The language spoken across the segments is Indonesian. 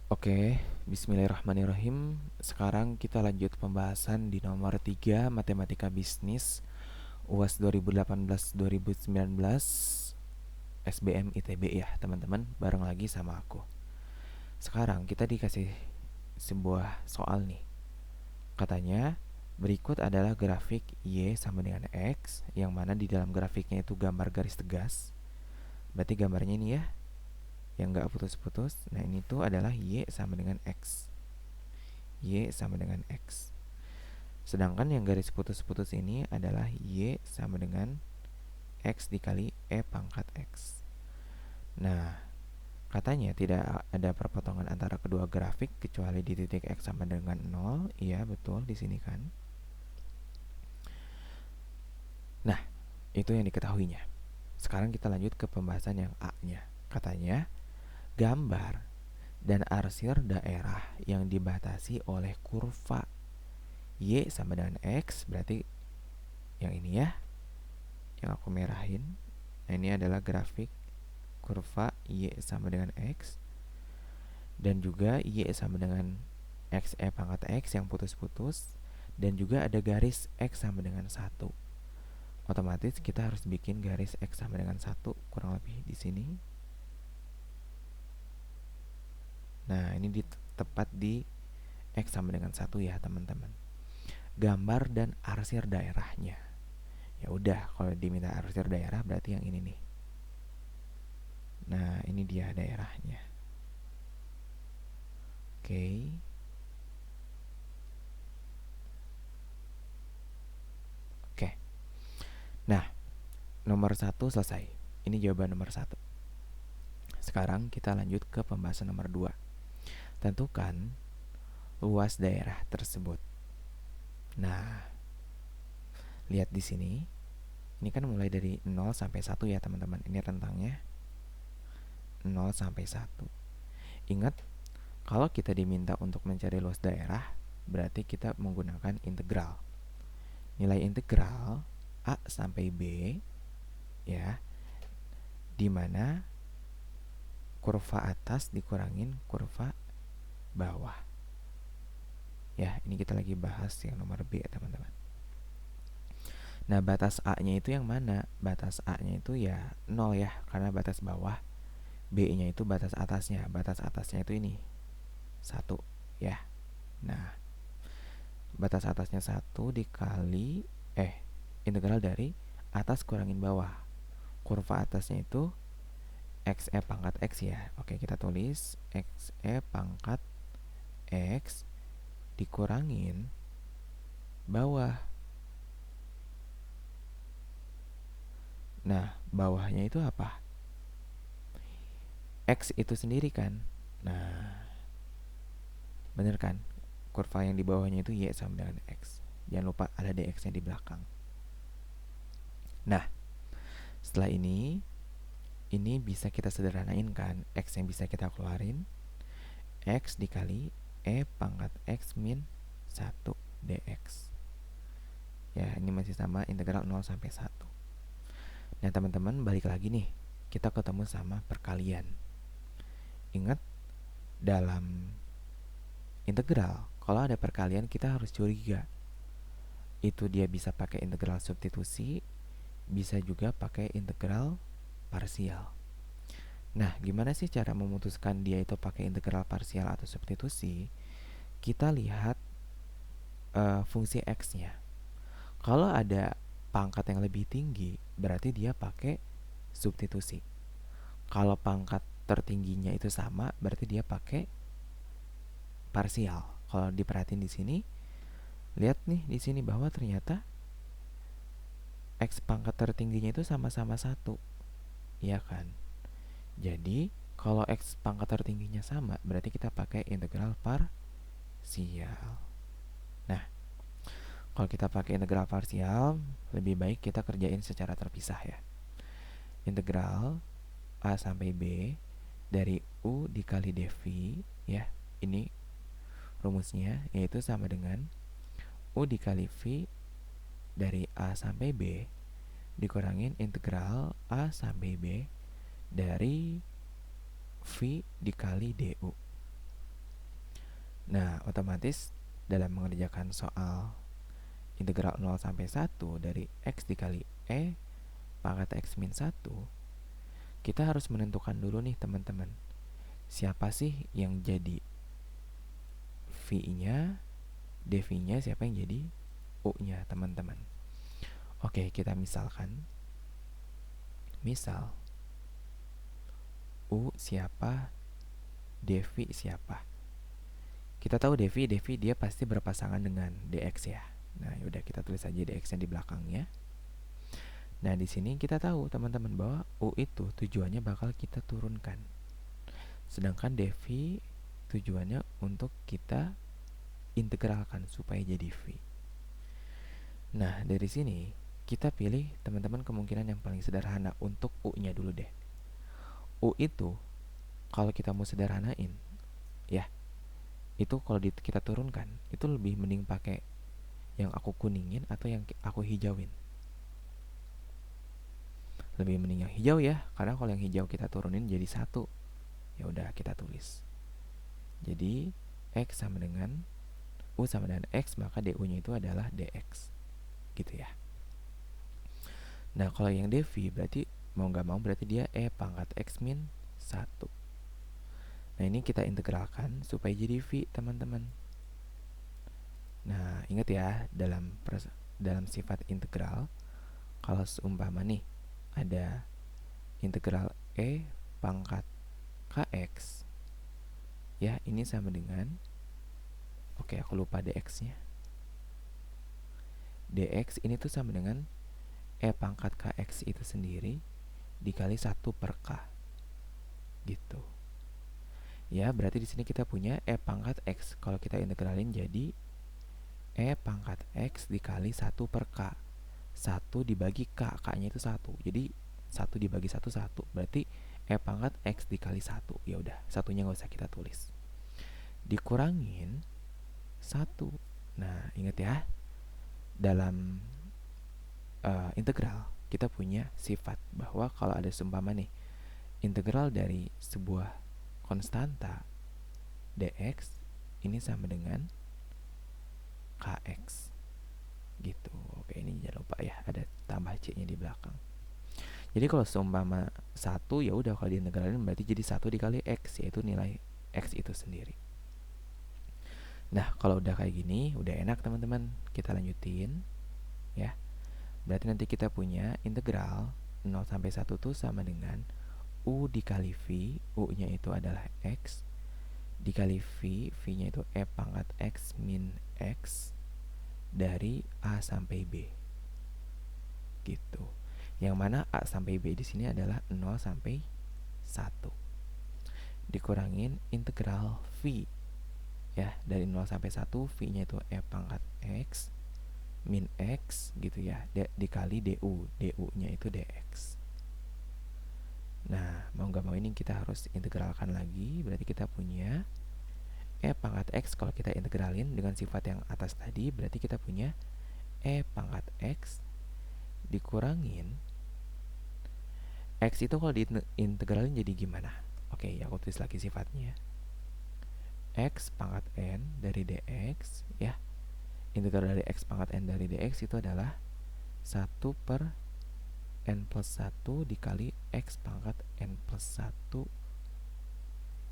Oke, bismillahirrahmanirrahim. Sekarang kita lanjut pembahasan di nomor 3 Matematika Bisnis UAS 2018-2019 SBM ITB ya teman-teman, bareng lagi sama aku. Sekarang kita dikasih sebuah soal nih. Katanya, berikut adalah grafik Y sama dengan X, yang mana di dalam grafiknya itu gambar garis tegas. Berarti gambarnya ini ya, yang gak putus-putus. Nah ini tuh adalah Y sama dengan X. Y sama dengan X. Sedangkan yang garis putus-putus ini adalah Y sama dengan X dikali E pangkat X. Nah, katanya tidak ada perpotongan antara kedua grafik kecuali di titik X sama dengan 0. Iya, betul di sini kan. Nah, itu yang diketahuinya. Sekarang kita lanjut ke pembahasan yang A-nya. Katanya, gambar dan arsir daerah yang dibatasi oleh kurva Y sama dengan X, berarti yang ini ya, yang aku merahin. Nah, ini adalah grafik kurva Y sama dengan X, dan juga Y sama dengan X E pangkat X yang putus-putus, dan juga ada garis X sama dengan 1. Otomatis kita harus bikin garis X sama dengan 1 kurang lebih di sini. Nah, ini tepat di X sama dengan 1 ya teman-teman. Gambar dan arsir daerahnya. Ya udah, kalau diminta arsir daerah berarti yang ini nih. Nah, ini dia daerahnya. Oke. Oke. Nah, nomor 1 selesai. Ini jawaban nomor 1. Sekarang kita lanjut ke pembahasan nomor 2. Tentukan luas daerah tersebut. Nah, lihat di sini. Ini kan mulai dari 0 sampai 1 ya teman-teman. Ini rentangnya 0 sampai 1. Ingat, kalau kita diminta untuk mencari luas daerah, berarti kita menggunakan integral. Nilai integral A sampai B ya, dimana kurva atas dikurangin kurva bawah. Ya, ini kita lagi bahas yang nomor B ya teman-teman. Nah, batas A-nya itu yang mana? Batas A-nya itu ya 0 ya, karena batas bawah. B-nya itu batas atasnya. Batas atasnya itu ini 1 ya. Nah, batas atasnya 1 dikali integral dari atas kurangin bawah. Kurva atasnya itu XE pangkat X ya. Oke, kita tulis XE pangkat X dikurangin bawah. Nah, bawahnya itu apa? X itu sendiri kan. Nah, bener kan? Kurva yang di bawahnya itu Y sama dengan X. Jangan lupa ada DX-nya di belakang. Nah, setelah ini bisa kita sederhanain kan. X yang bisa kita keluarin, X dikali E pangkat X min 1 DX. Ya, ini masih sama integral 0 sampai 1. Nah, teman-teman, balik lagi nih. Kita ketemu sama perkalian. Ingat, dalam integral, kalau ada perkalian kita harus curiga. Itu dia bisa pakai integral substitusi, bisa juga pakai integral parsial. Nah, gimana sih cara memutuskan dia itu pakai integral parsial atau substitusi? Kita lihat fungsi X-nya. Kalau ada pangkat yang lebih tinggi, berarti dia pakai substitusi. Kalau pangkat tertingginya itu sama, berarti dia pakai parsial. Kalau diperhatiin di sini, lihat nih di sini bahwa ternyata X pangkat tertingginya itu sama-sama 1. Iya kan? Jadi, kalau X pangkat tertingginya sama, berarti kita pakai integral parsial. Nah, kalau kita pakai integral parsial, lebih baik kita kerjain secara terpisah ya. Integral A sampai B dari U dikali dV ya. Ini rumusnya, yaitu sama dengan U dikali V dari A sampai B dikurangin integral A sampai B dari V dikali DU. Nah, otomatis dalam mengerjakan soal integral 0 sampai 1 dari X dikali E pangkat X min 1, kita harus menentukan dulu nih teman-teman, siapa sih yang jadi V-nya, dV-nya siapa yang jadi U-nya teman-teman. Oke, kita misalkan, misal U siapa, dV siapa. Kita tahu dV dia pasti berpasangan dengan dx ya. Nah, yaudah kita tulis aja dx-nya di belakangnya. Nah, di sini kita tahu teman-teman bahwa U itu tujuannya bakal kita turunkan. Sedangkan dV tujuannya untuk kita integralkan supaya jadi V. Nah, dari sini kita pilih teman-teman kemungkinan yang paling sederhana untuk U-nya dulu deh. U itu kalau kita mau sederhanain ya, itu kalau kita turunkan itu lebih mending pakai yang aku kuningin atau yang aku hijauin. Lebih mending yang hijau ya, karena kalau yang hijau kita turunin jadi 1. Ya udah kita tulis. Jadi X sama dengan U sama dengan X, maka DU-nya itu adalah DX. Gitu ya. Nah, kalau yang dV berarti mau nggak mau berarti dia E pangkat X min 1. Nah, ini kita integralkan supaya jadi V, teman-teman. Nah, ingat ya, dalam sifat integral, kalau seumpama nih ada integral E pangkat KX, ya ini sama dengan, oke aku lupa dx-nya. Dx ini tuh sama dengan E pangkat KX itu sendiri dikali 1 per K. Gitu. Ya, berarti di sini kita punya E pangkat X. Kalau kita integralin jadi E pangkat X dikali 1 per K. 1 dibagi K, K-nya itu 1. Jadi 1 dibagi 1, 1. Berarti E pangkat X dikali 1. Ya udah, satunya nggak usah kita tulis. Dikurangin 1. Nah, ingat ya, dalam integral kita punya sifat bahwa kalau ada seumpama nih integral dari sebuah konstanta dx ini sama dengan kx gitu. Oke, ini jangan lupa ya ada tambah c-nya di belakang. Jadi kalau seumpama 1 ya udah kalau diintegralin berarti jadi 1 dikali x, yaitu nilai x itu sendiri. Nah, kalau udah kayak gini udah enak teman-teman. Kita lanjutin ya. Berarti nanti kita punya integral 0 sampai 1 tuh sama dengan U dikali V, U-nya itu adalah X, dikali V, V-nya itu E pangkat X min X, dari A sampai B. Gitu. Yang mana A sampai B di sini adalah 0 sampai 1. Dikurangin integral V. Ya, dari 0 sampai 1, V-nya itu E pangkat X min X gitu ya, dikali DU. DU-nya itu DX. Nah, mau nggak mau ini kita harus integralkan lagi. Berarti kita punya E pangkat X. Kalau kita integralin dengan sifat yang atas tadi, berarti kita punya E pangkat X dikurangin X itu kalau diintegralin jadi gimana? Oke, aku tulis lagi sifatnya. X pangkat N dari DX ya. Integral dari X pangkat N dari DX itu adalah 1 per N plus 1 dikali X pangkat N plus 1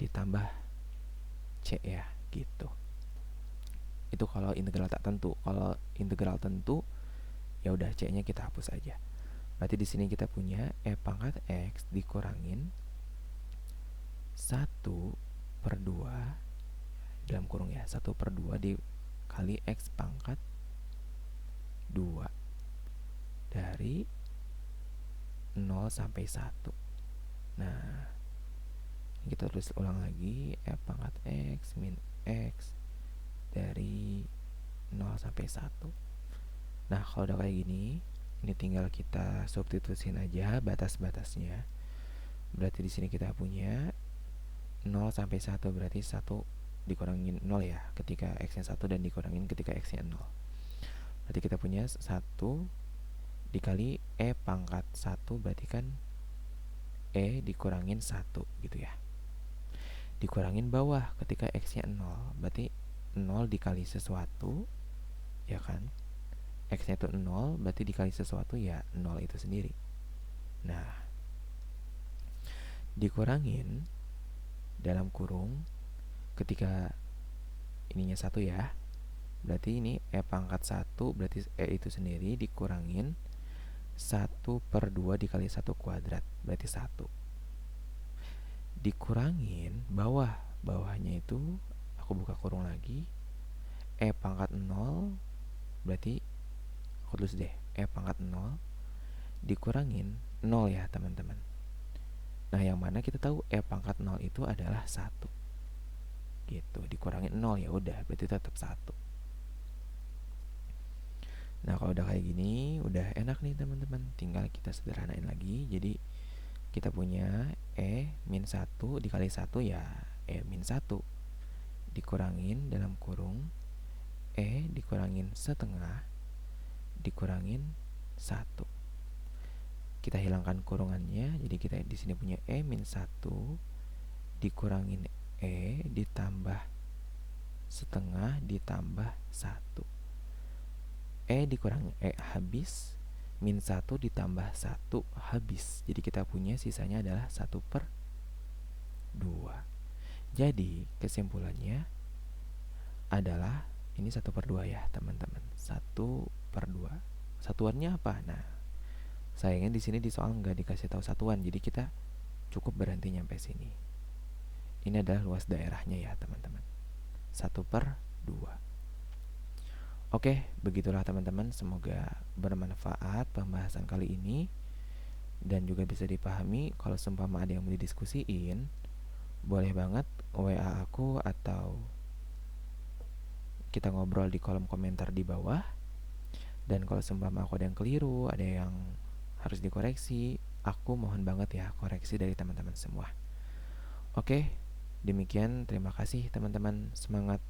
ditambah C ya, gitu. Itu kalau integral tak tentu. Kalau integral tentu, ya udah C-nya kita hapus aja. Berarti di sini kita punya E pangkat X dikurangin 1 per 2 dalam kurung ya, 1 per 2 dikali X pangkat 2 dari 0 sampai 1. Nah, kita tulis ulang lagi, E pangkat X min X dari 0 sampai 1. Nah, kalau udah kayak gini, ini tinggal kita substitusin aja batas-batasnya. Berarti di sini kita punya 0 sampai 1 berarti 1 dikurangin 0 ya, ketika X-nya 1 dan dikurangin ketika X-nya 0. Berarti kita punya 1 dikali E pangkat 1 berarti kan E dikurangin 1 gitu ya. Dikurangin bawah ketika X-nya 0, berarti 0 dikali sesuatu, ya kan? X-nya itu 0, berarti dikali sesuatu ya 0 itu sendiri. Nah, dikurangin dalam kurung ketika ininya 1 ya. Berarti ini E pangkat 1, berarti E itu sendiri dikurangin 1/2 dikali 1 kuadrat, berarti 1. Dikurangin bawahnya itu, aku buka kurung lagi, E pangkat 0, berarti aku tulis deh, E pangkat 0 dikurangin 0 ya teman-teman. Nah, yang mana kita tahu E pangkat 0 itu adalah 1. Gitu, dikurangin 0 ya udah, berarti tetap 1. Nah, kalau udah kayak gini, udah enak nih teman-teman. Tinggal kita sederhanain lagi. Jadi, kita punya E min 1 dikali 1 ya E min 1. Dikurangin dalam kurung E dikurangin setengah dikurangin 1. Kita hilangkan kurungannya, jadi kita di sini punya E min 1 dikurangin E ditambah setengah ditambah 1. E dikurangin E habis, min 1 ditambah 1 habis. Jadi kita punya sisanya adalah 1/2. Jadi kesimpulannya adalah ini 1/2 ya teman-teman. 1/2. Satuannya apa? Nah, sayangnya di sini di soal nggak dikasih tahu satuan, jadi kita cukup berhenti nyampe sini. Ini adalah luas daerahnya ya teman-teman. 1/2. Oke, begitulah teman-teman. Semoga bermanfaat pembahasan kali ini dan juga bisa dipahami. Kalau seumpama ada yang mau didiskusiin, boleh banget WA aku atau kita ngobrol di kolom komentar di bawah. Dan kalau seumpama aku ada yang keliru, ada yang harus dikoreksi, aku mohon banget ya koreksi dari teman-teman semua. Oke, demikian. Terima kasih teman-teman. Semangat